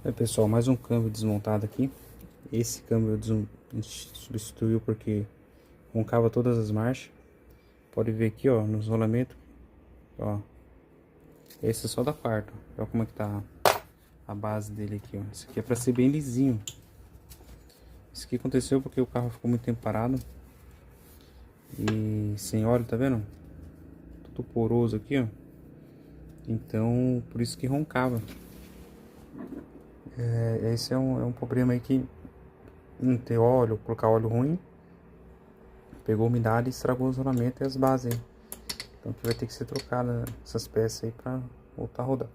Aí pessoal, mais um câmbio desmontado aqui. Esse câmbio a gente substituiu porque roncava todas as marchas. Pode ver aqui, ó, nos rolamentos, ó. Esse é só da quarta. Olha como é que tá a base dele aqui, ó. Isso aqui é pra ser bem lisinho. Isso aqui aconteceu porque o carro ficou muito tempo parado e sem óleo, tá vendo? Tudo poroso aqui, ó. Então, por isso que roncava. Esse é um problema aí que não ter óleo, colocar óleo ruim, pegou umidade e estragou o isolamento e as bases aí. Então que vai ter que ser trocada essas peças aí pra voltar a rodar.